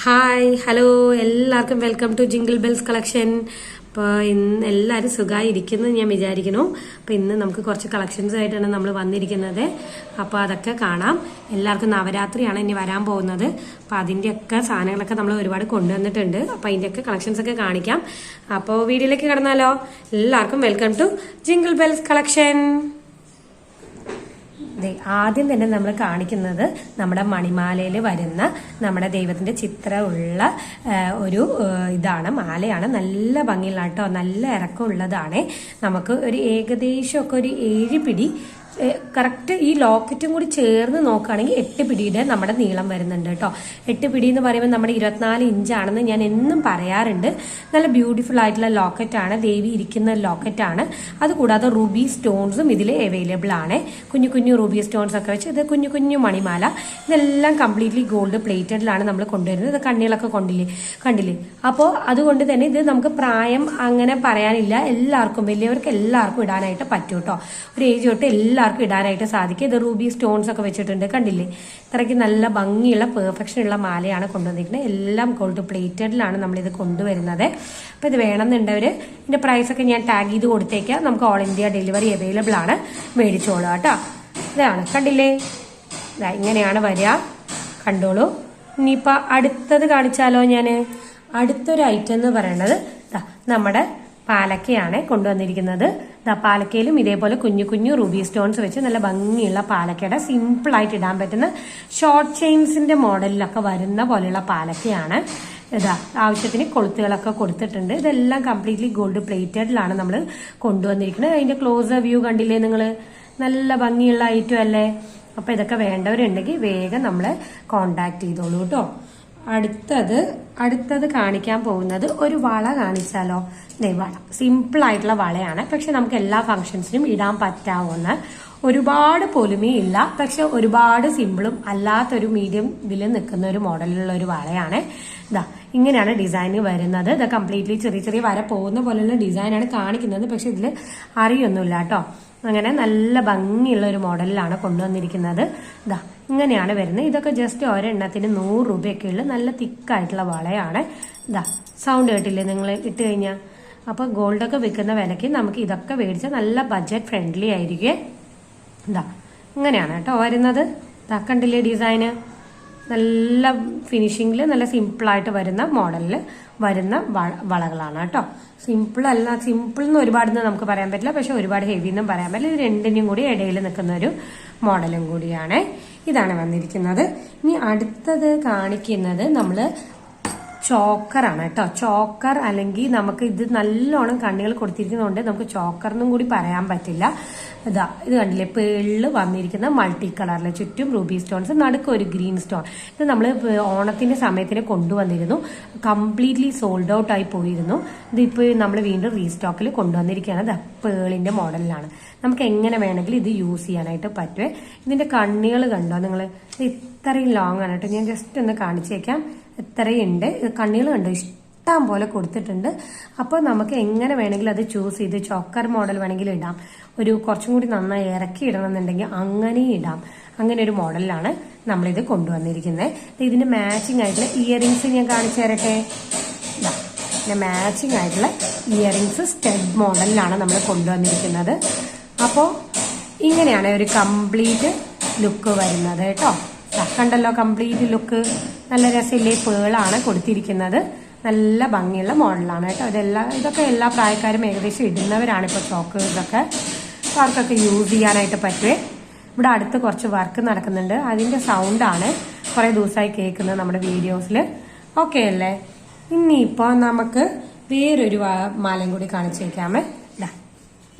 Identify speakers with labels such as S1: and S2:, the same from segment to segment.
S1: Hi hello എല്ലാവർക്കും welcome to jingle bells collection. അപ്പോൾ ഇന്ന് എല്ലാവരും സുഖമായി ഇരിക്കുന്നു ഞാൻ വിചാരിക്കുന്നു. അപ്പോൾ ഇന്ന് നമുക്ക് കുറച്ച് കളക്ഷൻസ് ആയിട്ടാണ് നമ്മൾ വന്നിരിക്കുന്നത്. അപ്പോൾ അതൊക്കെ കാണാം. എല്ലാവർക്കും നവരാത്രിയാണ് ഇനി വരാൻ പോകുന്നത്. അപ്പോൾ അതിൻ്റെയൊക്കെ സാധനങ്ങളൊക്കെ നമ്മൾ ഒരുപാട് കൊണ്ടുവന്നിട്ടുണ്ട്. അപ്പോൾ അതിൻ്റെയൊക്കെ കളക്ഷൻസ് ഒക്കെ കാണിക്കാം. അപ്പോൾ വീഡിയോയിലേക്ക് കടന്നാലോ? എല്ലാവർക്കും welcome to jingle bells collection. ആദ്യം തന്നെ നമ്മൾ കാണിക്കുന്നത് നമ്മുടെ മണിമാലയിൽ വരുന്ന നമ്മുടെ ദൈവത്തിന്റെ ചിത്രമുള്ള ഒരു ഇതാണ്, മാലയാണ്. നല്ല ഭംഗിയുള്ള കേട്ടോ, നല്ല ഇറക്കമുള്ളതാണ്. നമുക്ക് ഒരു ഏകദേശം ഒക്കെ ഒരു 7 പിടി കറക്റ്റ് ഈ ലോക്കറ്റും കൂടി ചേർന്ന് നോക്കുകയാണെങ്കിൽ 8 പിടിയുടെ നമ്മുടെ നീളം വരുന്നുണ്ട് കേട്ടോ. 8 പിടി എന്ന് പറയുമ്പോൾ നമ്മുടെ 24 ഇഞ്ചാണെന്ന് ഞാൻ എന്നും പറയാറുണ്ട്. നല്ല ബ്യൂട്ടിഫുൾ ആയിട്ടുള്ള ലോക്കറ്റാണ്, ദേവി ഇരിക്കുന്ന ലോക്കറ്റാണ്. അതുകൂടാതെ റൂബി സ്റ്റോൺസും ഇതിൽ അവൈലബിൾ ആണ്. കുഞ്ഞു കുഞ്ഞു റൂബി സ്റ്റോൺസ് ഒക്കെ വെച്ച് ഇത് കുഞ്ഞു കുഞ്ഞു മണിമാല. ഇതെല്ലാം കംപ്ലീറ്റ്ലി ഗോൾഡ് പ്ലേറ്റഡിലാണ് നമ്മൾ കൊണ്ടുവരുന്നത്. ഇത് കണ്ണികളൊക്കെ കണ്ടില്ലേ. അപ്പോൾ അതുകൊണ്ട് തന്നെ ഇത് നമുക്ക് പ്രായം അങ്ങനെ പറയാനില്ല. എല്ലാവർക്കും, വലിയവർക്ക് എല്ലാവർക്കും ഇടാനായിട്ട് പറ്റും കേട്ടോ. ഒരു ഏജ് തൊട്ട് എല്ലാവർക്കും ഇടാനായിട്ട് സാധിക്കും. ഇത് റൂബി സ്റ്റോൺസ് ഒക്കെ വെച്ചിട്ടുണ്ട്, കണ്ടില്ലേ. ഇത്രയ്ക്ക് നല്ല ഭംഗിയുള്ള പെർഫെക്ഷൻ ഉള്ള മാലയാണ് കൊണ്ടുവന്നിരിക്കുന്നത്. എല്ലാം ഗോൾഡ് പ്ലേറ്റഡിലാണ് നമ്മളിത് കൊണ്ടുവരുന്നത്. അപ്പോൾ ഇത് വേണമെന്നുണ്ടവർ ഇതിന്റെ പ്രൈസ് ഒക്കെ ഞാൻ ടാഗ് ചെയ്ത് കൊടുത്തേക്കാം. നമുക്ക് ഓൾ ഇന്ത്യ ഡെലിവറി അവൈലബിൾ ആണ്, മേടിച്ചോളൂ കേട്ടോ. ഇതാണ്, കണ്ടില്ലേ, ഇങ്ങനെയാണ് വരിക, കണ്ടോളൂ. ഇനിയിപ്പോൾ അടുത്തത് കാണിച്ചാലോ ഞാൻ. അടുത്തൊരു ഐറ്റം എന്ന് പറയുന്നത് നമ്മുടെ പാലക്കയാണ് കൊണ്ടുവന്നിരിക്കുന്നത്. പാലക്കയിലും ഇതേപോലെ കുഞ്ഞു കുഞ്ഞു റൂബി സ്റ്റോൺസ് വെച്ച് നല്ല ഭംഗിയുള്ള പാലക്കയുടെ സിമ്പിൾ ആയിട്ട് ഇടാൻ പറ്റുന്ന ഷോർട്ട് ചെയിൻസിന്റെ മോഡലിലൊക്കെ വരുന്ന പോലെയുള്ള പാലക്കയാണ്. ആവശ്യത്തിന് കൊളുത്തുകളൊക്കെ കൊടുത്തിട്ടുണ്ട്. ഇതെല്ലാം കംപ്ലീറ്റ്ലി ഗോൾഡ് പ്ലേറ്റഡിലാണ് നമ്മൾ കൊണ്ടുവന്നിരിക്കുന്നത്. അതിന്റെ ക്ലോസർ വ്യൂ കണ്ടില്ലേ നിങ്ങൾ, നല്ല ഭംഗിയുള്ള ഐറ്റം അല്ലേ. അപ്പൊ ഇതൊക്കെ വേണ്ടവരുണ്ടെങ്കിൽ വേഗം നമ്മളെ കോണ്ടാക്ട് ചെയ്തോളൂ കേട്ടോ. അടുത്തത് കാണിക്കാൻ പോകുന്നത് ഒരു വള കാണിച്ചാലോ. വള സിമ്പിൾ ആയിട്ടുള്ള വളയാണ്, പക്ഷെ നമുക്ക് എല്ലാ ഫംഗ്ഷൻസിനും ഇടാൻ പറ്റാവുന്ന, ഒരുപാട് പൊലിമി ഇല്ല, പക്ഷെ ഒരുപാട് സിമ്പിളും അല്ലാത്തൊരു മീഡിയം ഇതിൽ നിൽക്കുന്ന ഒരു മോഡലിലുള്ള ഒരു വളയാണ്. ഇങ്ങനെയാണ് ഡിസൈൻ വരുന്നത്. ഇത് കംപ്ലീറ്റ്ലി ചെറിയ ചെറിയ വര പോകുന്ന പോലെയുള്ള ഡിസൈനാണ് കാണിക്കുന്നത്, പക്ഷെ ഇതിൽ അറിയൊന്നുമില്ല കേട്ടോ. അങ്ങനെ നല്ല ഭംഗിയുള്ള ഒരു മോഡലിലാണ് കൊണ്ടുവന്നിരിക്കുന്നത്. ഇങ്ങനെയാണ് വരുന്നത്. ഇതൊക്കെ ജസ്റ്റ് ഒരെണ്ണത്തിന് 100 രൂപയൊക്കെയുള്ള നല്ല തിക്കായിട്ടുള്ള വളയാണ്. സൗണ്ട് കേട്ടില്ലേ നിങ്ങൾ ഇട്ട് കഴിഞ്ഞാൽ. അപ്പൊ ഗോൾഡൊക്കെ വിൽക്കുന്ന വിലയ്ക്ക് നമുക്ക് ഇതൊക്കെ മേടിച്ചാൽ നല്ല ബഡ്ജറ്റ് ഫ്രണ്ട്ലി ആയിരിക്കും. ഇങ്ങനെയാണ് കേട്ടോ വരുന്നത്. കണ്ടില്ലേ ഡിസൈന്, നല്ല ഫിനിഷിങ്ങിൽ നല്ല സിമ്പിളായിട്ട് വരുന്ന മോഡലിൽ വരുന്ന വളകളാണ് കേട്ടോ. സിമ്പിൾ എന്ന് ഒരുപാട് നമുക്ക് പറയാൻ പറ്റില്ല, പക്ഷെ ഒരുപാട് ഹെവി എന്നും പറയാൻ പറ്റില്ല. ഇത് രണ്ടിനും കൂടി ഇടയിൽ നിൽക്കുന്ന ഒരു മോഡലും കൂടിയാണ്. ഇതാണ് വന്നിരിക്കുന്നത്. ഇനി അടുത്തത് കാണിക്കുന്നത് നമ്മള് ചോക്കറാണ് കേട്ടോ. ചോക്കർ, അല്ലെങ്കിൽ നമുക്ക് ഇത് നല്ലോണം കണ്ണികൾ കൊടുത്തിരിക്കുന്നതുകൊണ്ട് നമുക്ക് ചോക്കർ എന്നും കൂടി പറയാൻ പറ്റില്ല. ഇത് കണ്ടില്ലേ, പേളില് വന്നിരിക്കുന്ന മൾട്ടി കളറിലെ ചുറ്റും റൂബി സ്റ്റോൺസ്, നടുക്ക് ഒരു ഗ്രീൻ സ്റ്റോൺ. ഇത് നമ്മൾ ഓണത്തിന്റെ സമയത്തിന് കൊണ്ടുവന്നിരുന്നു, കംപ്ലീറ്റ്ലി സോൾഡ് ഔട്ട് ആയി പോയിരുന്നു. ഇതിപ്പോ നമ്മൾ വീണ്ടും റീസ്റ്റോക്കിൽ കൊണ്ടുവന്നിരിക്കുകയാണ്. പേളിന്റെ മോഡലിലാണ്. നമുക്ക് എങ്ങനെ വേണമെങ്കിലും ഇത് യൂസ് ചെയ്യാനായിട്ട് പറ്റുമേ. ഇതിന്റെ കണ്ണികൾ കണ്ടോ നിങ്ങൾ, ഇത്രയും ലോങ് ആണ് കേട്ടോ. ഞാൻ ജസ്റ്റ് ഒന്ന് കാണിച്ചേക്കാം. ഇത്രയുണ്ട് കണ്ണികൾ കണ്ടോ, ഇഷ്ടം പോലെ കൊടുത്തിട്ടുണ്ട്. അപ്പോൾ നമുക്ക് എങ്ങനെ വേണമെങ്കിലും അത് ചൂസ് ചെയ്ത് ചോക്കർ മോഡൽ വേണമെങ്കിൽ ഇടാം. ഒരു കുറച്ചും കൂടി നന്നായി ഇറക്കി ഇടണം എന്നുണ്ടെങ്കിൽ അങ്ങനെ ഇടാം. അങ്ങനെ ഒരു മോഡലിലാണ് നമ്മളിത് കൊണ്ടുവന്നിരിക്കുന്നത്. ഇതിന് മാച്ചിങ് ആയിട്ടുള്ള ഇയറിങ്സ് ഞാൻ കാണിച്ചു തരട്ടെ. മാച്ചിങ് ആയിട്ടുള്ള ഇയറിങ്സ് സ്റ്റഡ് മോഡലിലാണ് നമ്മൾ കൊണ്ടുവന്നിരിക്കുന്നത്. അപ്പോൾ ഇങ്ങനെയാണ് ഒരു കംപ്ലീറ്റ് ലുക്ക് വരുന്നത് കേട്ടോ. കണ്ടല്ലോ കംപ്ലീറ്റ് ലുക്ക്, നല്ല രസമില്ലേ. പേളാണ് കൊടുത്തിരിക്കുന്നത്, നല്ല ഭംഗിയുള്ള മോഡലാണ് കേട്ടോ. ഇതൊക്കെ എല്ലാ പ്രായക്കാരും ഏകദേശം ഇടുന്നവരാണ്. ഇപ്പോൾ ചോക്ക് ഇതൊക്കെ അവർക്കൊക്കെ യൂസ് ചെയ്യാനായിട്ട് പറ്റുമേ. ഇവിടെ അടുത്ത് കുറച്ച് വർക്ക് നടക്കുന്നുണ്ട്, അതിന്റെ സൗണ്ടാണ് കുറെ ദിവസമായി കേൾക്കുന്നത് നമ്മുടെ വീഡിയോസിൽ. ഓക്കെ അല്ലേ. ഇനിയിപ്പോൾ നമുക്ക് വേറൊരു മാലയും കൂടി കാണിച്ചു വെക്കാമേ.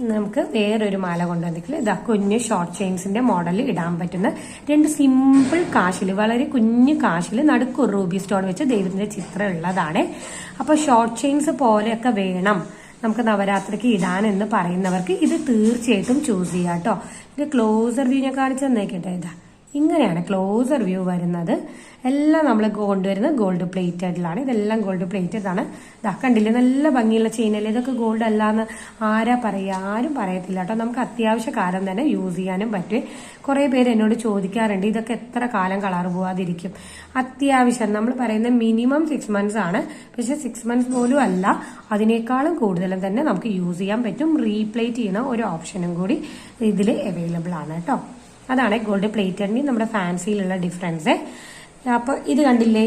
S1: നമുക്ക് വേറൊരു മാല കൊണ്ടുവന്നിട്ടില്ല. കുഞ്ഞ് ഷോർട്ട് ചെയിൻസിന്റെ മോഡലിൽ ഇടാൻ പറ്റുന്ന 2 സിമ്പിൾ കാശില്, വളരെ കുഞ്ഞു കാശില് നടുക്ക് ഒരു റൂബി സ്റ്റോൺ വെച്ച് ദൈവത്തിന്റെ ചിത്രം ഉള്ളതാണ്. അപ്പൊ ഷോർട്ട് ചെയിൻസ് പോലെയൊക്കെ വേണം നമുക്ക് നവരാത്രിക്ക് ഇടാൻ എന്ന് പറയുന്നവർക്ക് ഇത് തീർച്ചയായിട്ടും ചൂസ് ചെയ്യാം കേട്ടോ. ഇത് ക്ലോസർ വ്യൂ ഞാൻ കാണിച്ചു തന്നേക്കട്ടെ. ഇങ്ങനെയാണ് ക്ലോസർ വ്യൂ വരുന്നത്. എല്ലാം നമ്മൾ കൊണ്ടുവരുന്നത് ഗോൾഡ് പ്ലേറ്റഡിലാണ്. ഇതെല്ലാം ഗോൾഡ് പ്ലേറ്റഡ് ആണ്. ഇതാ കണ്ടില്ലേ, നല്ല ഭംഗിയുള്ള ചെയിനല്ലേ. ഇതൊക്കെ ഗോൾഡ് അല്ലാന്ന് ആരാ പറയുക? ആരും പറയത്തില്ല കേട്ടോ. നമുക്ക് അത്യാവശ്യ കാലം തന്നെ യൂസ് ചെയ്യാനും പറ്റും. കുറെ പേര് എന്നോട് ചോദിക്കാറുണ്ട് ഇതൊക്കെ എത്ര കാലം കളർ പോവാതിരിക്കും. അത്യാവശ്യം നമ്മൾ പറയുന്നത് മിനിമം 6 months ആണ്. പക്ഷെ 6 months പോലും അല്ല, അതിനേക്കാളും കൂടുതലും തന്നെ നമുക്ക് യൂസ് ചെയ്യാൻ പറ്റും. റീപ്ലേറ്റ് ചെയ്യുന്ന ഒരു ഓപ്ഷനും കൂടി ഇതിൽ അവൈലബിൾ ആണ് കേട്ടോ. അതാണ് ഗോൾഡ് പ്ലേറ്റഡിന് നമ്മുടെ ഫാൻസിയിലുള്ള ഡിഫറൻസ്. അപ്പൊ ഇത് കണ്ടില്ലേ,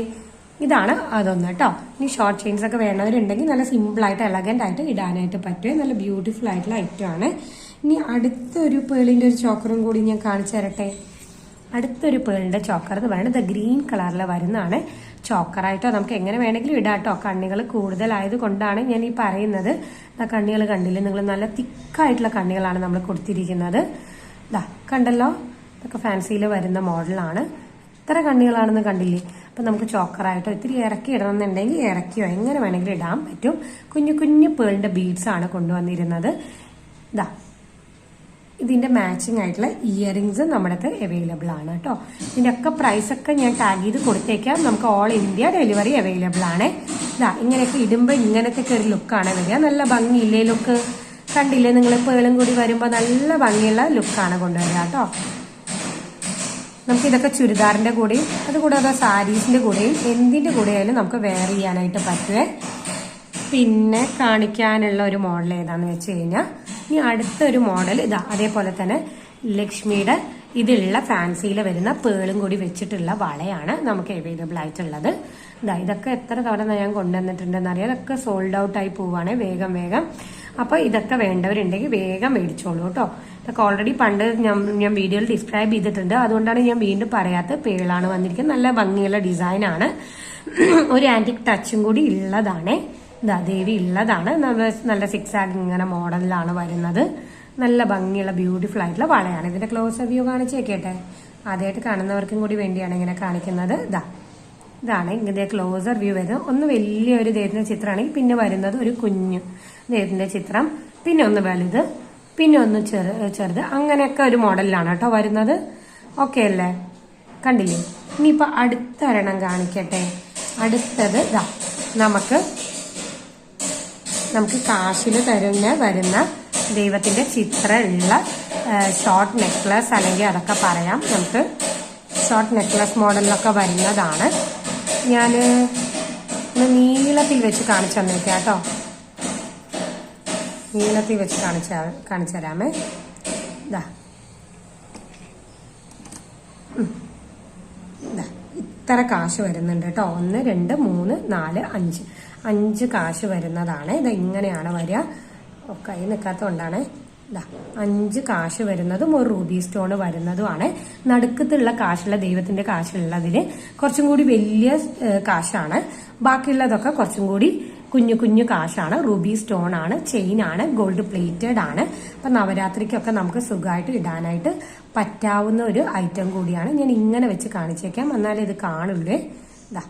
S1: ഇതാണ് അതൊന്ന് കേട്ടോ. ഇനി ഷോർട്ട് ചെയിൻസ് ഒക്കെ വേണ്ടവരുണ്ടെങ്കിൽ നല്ല സിമ്പിൾ ആയിട്ട് എലഗന്റ് ആയിട്ട് ഇടാനായിട്ട് പറ്റും. നല്ല ബ്യൂട്ടിഫുൾ ആയിട്ടുള്ള ഐറ്റം ആണ്. ഇനി അടുത്തൊരു പേളിന്റെ ഒരു ചോക്കറും കൂടി ഞാൻ കാണിച്ചു തരട്ടെ. അടുത്തൊരു പേളിന്റെ ചോക്കർ എന്ന് പറയുന്നത് ഗ്രീൻ കളറിൽ വരുന്നതാണ്. ചോക്കറായിട്ടോ നമുക്ക് എങ്ങനെ വേണമെങ്കിലും ഇടാട്ടോ. കണ്ണികൾ കൂടുതലായത് കൊണ്ടാണ് ഞാൻ ഈ പറയുന്നത്. കണ്ണികൾ കണ്ടില്ലേ നിങ്ങൾ, നല്ല തിക്കായിട്ടുള്ള കണ്ണികളാണ് നമ്മൾ കൊടുത്തിരിക്കുന്നത്. ഇതാ കണ്ടല്ലോ, ഇതൊക്കെ ഫാൻസിയിൽ വരുന്ന മോഡലാണ്. എത്ര കണ്ണികളാണെന്ന് കണ്ടില്ലേ. അപ്പൊ നമുക്ക് ചോക്കറായിട്ടോ ഇത്തിരി ഇറക്കി ഇടണമെന്നുണ്ടെങ്കിൽ ഇറക്കിയോ എങ്ങനെ വേണമെങ്കിലും ഇടാൻ പറ്റും. കുഞ്ഞു കുഞ്ഞു പേളിന്റെ ബീഡ്സ് ആണ് കൊണ്ടുവന്നിരുന്നത്. ഇതാ ഇതിന്റെ മാച്ചിങ് ആയിട്ടുള്ള ഇയറിംഗ്സ് നമ്മുടെ അടുത്ത് അവൈലബിൾ ആണ് കേട്ടോ. ഇതിന്റെ ഒക്കെ പ്രൈസ് ഒക്കെ ഞാൻ ടാഗ് ചെയ്ത് കൊടുത്തേക്കാം. നമുക്ക് ഓൾ ഇന്ത്യ ഡെലിവറി അവൈലബിൾ ആണ്. ഇതാ ഇങ്ങനെയൊക്കെ ഇടുമ്പോൾ ഇങ്ങനത്തെ ഒരു ലുക്കാണ് വരിക. നല്ല ഭംഗിയില്ലേ ലുക്ക്? കണ്ടില്ലേ നിങ്ങൾ, പേളും കൂടി വരുമ്പോൾ നല്ല ഭംഗിയുള്ള ലുക്കാണ് കൊണ്ടുവരിക കേട്ടോ. നമുക്ക് ഇതൊക്കെ ചുരിദാറിന്റെ കൂടെയും അതുകൂടാതെ സാരീസിന്റെ കൂടെയും എന്തിന്റെ കൂടെയായാലും നമുക്ക് വെയർ ചെയ്യാനായിട്ട് പറ്റുവേ. പിന്നെ കാണിക്കാനുള്ള ഒരു മോഡൽ ഏതാന്ന് വെച്ച് കഴിഞ്ഞാൽ, ഇനി അടുത്തൊരു മോഡൽ ഇതാ അതേപോലെ തന്നെ ലക്ഷ്മിയുടെ ഇതിലുള്ള ഫാൻസിയിൽ വരുന്ന പേളും കൂടി വെച്ചിട്ടുള്ള വളയാണ് നമുക്ക് അവൈലബിൾ ആയിട്ടുള്ളത്. ഇതാ ഇതൊക്കെ എത്ര തവണ ഞാൻ കൊണ്ടുവന്നിട്ടുണ്ടെന്ന് അറിയാം. ഇതൊക്കെ സോൾഡ് ഔട്ട് ആയി പോവാണ് വേഗം വേഗം. അപ്പൊ ഇതൊക്കെ വേണ്ടവരുണ്ടെങ്കിൽ വേഗം മേടിച്ചോളൂ കേട്ടോ. ഇതൊക്കെ ഓൾറെഡി പണ്ട് ഞാൻ വീഡിയോയിൽ ഡിസ്ക്രൈബ് ചെയ്തിട്ടുണ്ട്, അതുകൊണ്ടാണ് ഞാൻ വീണ്ടും പറയാത്ത. പേളാണ് വന്നിരിക്കുന്നത്, നല്ല ഭംഗിയുള്ള ഡിസൈൻ ആണ്. ഒരു ആന്റിക് ടച്ചും കൂടി ഉള്ളതാണ്. ഇതാ ദേവി ഉള്ളതാണ്. നല്ല സിക്സ് ആഗ് ഇങ്ങനെ മോഡലിലാണ് വരുന്നത്. നല്ല ഭംഗിയുള്ള ബ്യൂട്ടിഫുൾ ആയിട്ടുള്ള വളയാണ്. ഇതിന്റെ ക്ലോസ് വ്യൂ കാണിച്ചു വെക്കട്ടെ. ആദ്യമായിട്ട് കാണുന്നവർക്കും കൂടി വേണ്ടിയാണ് ഇങ്ങനെ കാണിക്കുന്നത്. ഇതാണ് ഇതിന്റെ ക്ലോസർ വ്യൂ വരുന്നത്. ഒന്ന് വലിയൊരു ദൈവത്തിന്റെ ചിത്രമാണെങ്കിൽ പിന്നെ വരുന്നത് ഒരു കുഞ്ഞു ദൈവത്തിന്റെ ചിത്രം, പിന്നെ ഒന്ന് വലുത്, പിന്നെ ഒന്ന് ചെറുത്, അങ്ങനെയൊക്കെ ഒരു മോഡലിലാണ് കേട്ടോ വരുന്നത്. ഓക്കെ അല്ലേ? കണ്ടില്ലേ? ഇനിയിപ്പൊ അടുത്ത ഒരെണ്ണം കാണിക്കട്ടെ. അടുത്തത് ഇതാ നമുക്ക് കാശിൽ വരുന്ന ദൈവത്തിന്റെ ചിത്രമുള്ള ഷോർട്ട് നെക്ലസ്, അല്ലെങ്കിൽ അതൊക്കെ പറയാം. നമുക്ക് ഷോർട്ട് നെക്ലസ് മോഡലിലൊക്കെ വരുന്നതാണ്. ഞാൻ നീളത്തിൽ വെച്ച് കാണിച്ചു തന്നേക്കാം കേട്ടോ. നീളത്തിൽ വെച്ച് കാണിച്ചു തരാമേ. ഇതാ ഇത്ര കാശ് വരുന്നുണ്ട് കേട്ടോ. 1 2 3 4 5 കാശ് വരുന്നതാണ്. ഇത് ഇങ്ങനെയാണ് വരിക. കൈ നിൽക്കാത്തതുകൊണ്ടാണ്. ഇതാ 5 കാശ് വരുന്നതും ഒരു റൂബി സ്റ്റോൺ വരുന്നതുമാണ്. നടുക്കത്തുള്ള കാശുള്ള ദൈവത്തിന്റെ കാശുള്ളതിന് കുറച്ചും കൂടി വലിയ കാശാണ്. ബാക്കിയുള്ളതൊക്കെ കുറച്ചും കൂടി കുഞ്ഞു കുഞ്ഞു കാശാണ്. റൂബി സ്റ്റോൺ ആണ്, ചെയിൻ ആണ്, ഗോൾഡ് പ്ലേറ്റഡ് ആണ്. അപ്പൊ നവരാത്രിക്കൊക്കെ നമുക്ക് സുഖമായിട്ട് ഇടാനായിട്ട് പറ്റാവുന്ന ഒരു ഐറ്റം കൂടിയാണ്. ഞാൻ ഇങ്ങനെ വെച്ച് കാണിച്ചേക്കാം, എന്നാലേ ഇത് കാണുള്ളൂ. ഇതാ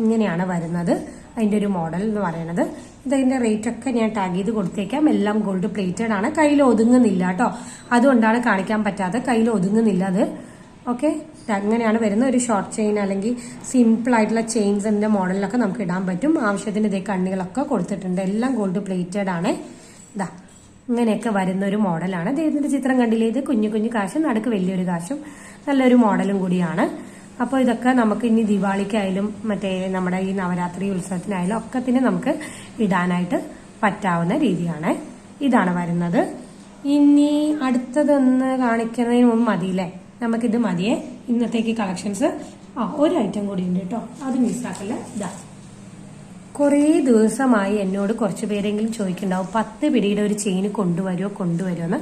S1: ഇങ്ങനെയാണ് വരുന്നത് അതിന്റെ ഒരു മോഡൽ എന്ന് പറയുന്നത്. ഇതിന്റെ റേറ്റ് ഒക്കെ ഞാൻ ടാഗ് ചെയ്ത് കൊടുത്തേക്കാം. എല്ലാം ഗോൾഡ് പ്ലേറ്റഡ് ആണ്. കയ്യിൽ ഒതുങ്ങുന്നില്ല കേട്ടോ, അതുകൊണ്ടാണ് കാണിക്കാൻ പറ്റാതെ. കയ്യിൽ ഒതുങ്ങുന്നില്ല അത്. ഓക്കെ, അങ്ങനെയാണ് വരുന്ന ഒരു ഷോർട്ട് ചെയിൻ അല്ലെങ്കിൽ സിമ്പിൾ ആയിട്ടുള്ള ചെയിൻസിന്റെ മോഡലിലൊക്കെ നമുക്ക് ഇടാൻ പറ്റും. ആവശ്യത്തിന് ഇതേ കണ്ണികളൊക്കെ കൊടുത്തിട്ടുണ്ട്. എല്ലാം ഗോൾഡ് പ്ലേറ്റഡ് ആണ്. ഇതാ ഇങ്ങനെയൊക്കെ വരുന്ന ഒരു മോഡലാണ്. ദൈവത്തിന്റെ ചിത്രം കണ്ടില്ലേ? ഇത് കുഞ്ഞു കുഞ്ഞു കാശും നടുക്ക് വലിയൊരു കാശും നല്ലൊരു മോഡലും കൂടിയാണ്. അപ്പോൾ ഇതൊക്കെ നമുക്ക് ഇനി ദിവാളിക്കായാലും മറ്റേ നമ്മുടെ ഈ നവരാത്രി ഉത്സവത്തിനായാലും ഒക്കത്തിന് നമുക്ക് ഇടാനായിട്ട് പറ്റാവുന്ന രീതിയാണ്. ഇതാണ് വരുന്നത്. ഇനി അടുത്തതൊന്ന് കാണിക്കുന്നതിന് മുമ്പ് മതിയില്ലേ? നമുക്കിത് മതിയേ. ഇന്നത്തേക്ക് കളക്ഷൻസ് ഒരു ഐറ്റം കൂടി ഉണ്ട് കേട്ടോ, അത് മിസ്സാക്കല്ല. ഇതാ കുറേ ദിവസമായി എന്നോട് കുറച്ച് പേരെങ്കിലും ചോദിക്കുന്നുണ്ടാവും 10 പിടിയുടെ ഒരു ചെയിൻ കൊണ്ടുവരുമെന്ന്.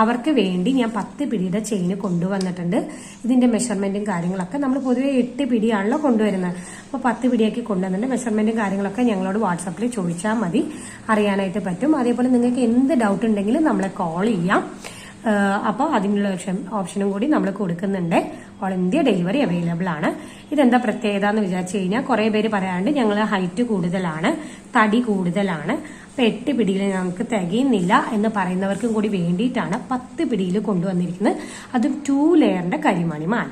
S1: അവർക്ക് വേണ്ടി ഞാൻ 10 പിടിയുടെ ചെയിൻ കൊണ്ടുവന്നിട്ടുണ്ട്. ഇതിന്റെ മെഷർമെന്റും കാര്യങ്ങളൊക്കെ നമ്മൾ പൊതുവെ 8 പിടിയാണല്ലോ കൊണ്ടുവരുന്നത്. അപ്പോൾ 10 പിടിയാക്കി കൊണ്ടുവന്നിട്ടുണ്ട്. മെഷർമെന്റും കാര്യങ്ങളൊക്കെ ഞങ്ങളോട് വാട്സാപ്പിൽ ചോദിച്ചാൽ മതി, അറിയാനായിട്ട് പറ്റും. അതേപോലെ നിങ്ങൾക്ക് എന്ത് ഡൗട്ട് ഉണ്ടെങ്കിലും നമ്മളെ കോൾ ചെയ്യാം. അപ്പോൾ അതിനുള്ള ഓപ്ഷനും കൂടി നമ്മൾ കൊടുക്കുന്നുണ്ട്. ഓൾ ഇന്ത്യ ഡെലിവറി അവൈലബിൾ ആണ്. ഇതെന്താ പ്രത്യേകത എന്ന് വിചാരിച്ചു കഴിഞ്ഞാൽ കുറേ പേര് പറയാറുണ്ട് ഞങ്ങൾ ഹൈറ്റ് കൂടുതലാണ്, തടി കൂടുതലാണ്, അപ്പൊ 8 പിടിയിൽ നമുക്ക് തികയുന്നില്ല എന്ന് പറയുന്നവർക്കും കൂടി വേണ്ടിയിട്ടാണ് 10 പിടിയിൽ കൊണ്ടുവന്നിരിക്കുന്നത്. അതും 2 ലെയറിന്റെ കരിമണി മാല.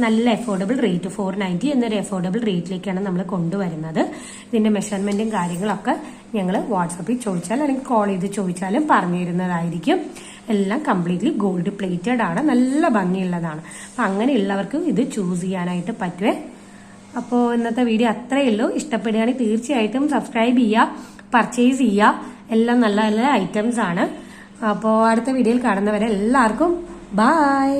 S1: നല്ല അഫോർഡബിൾ റേറ്റ് 490 എന്നൊരു അഫോർഡബിൾ റേറ്റിലേക്കാണ് നമ്മൾ കൊണ്ടുവരുന്നത്. ഇതിന്റെ മെഷർമെന്റും കാര്യങ്ങളൊക്കെ ഞങ്ങൾ വാട്സാപ്പിൽ ചോദിച്ചാൽ അല്ലെങ്കിൽ കോൾ ചെയ്ത് ചോദിച്ചാലും പറഞ്ഞു തരുന്നതായിരിക്കും. എല്ലാം കംപ്ലീറ്റ്ലി ഗോൾഡ് പ്ലേറ്റഡ് ആണ്, നല്ല ഭംഗിയുള്ളതാണ്. അപ്പൊ അങ്ങനെയുള്ളവർക്ക് ഇത് ചൂസ് ചെയ്യാനായിട്ട് പറ്റുമേ. അപ്പോൾ ഇന്നത്തെ വീഡിയോ അത്രയേ ഉള്ളൂ. ഇഷ്ടപ്പെടുകയാണെങ്കിൽ തീർച്ചയായിട്ടും സബ്സ്ക്രൈബ് ചെയ്യുക, പർച്ചേസ് ചെയ്യുക. എല്ലാം നല്ല നല്ല ഐറ്റംസ് ആണ്. അപ്പോൾ അടുത്ത വീഡിയോയിൽ കാണുന്നവരെ എല്ലാവർക്കും ബൈ.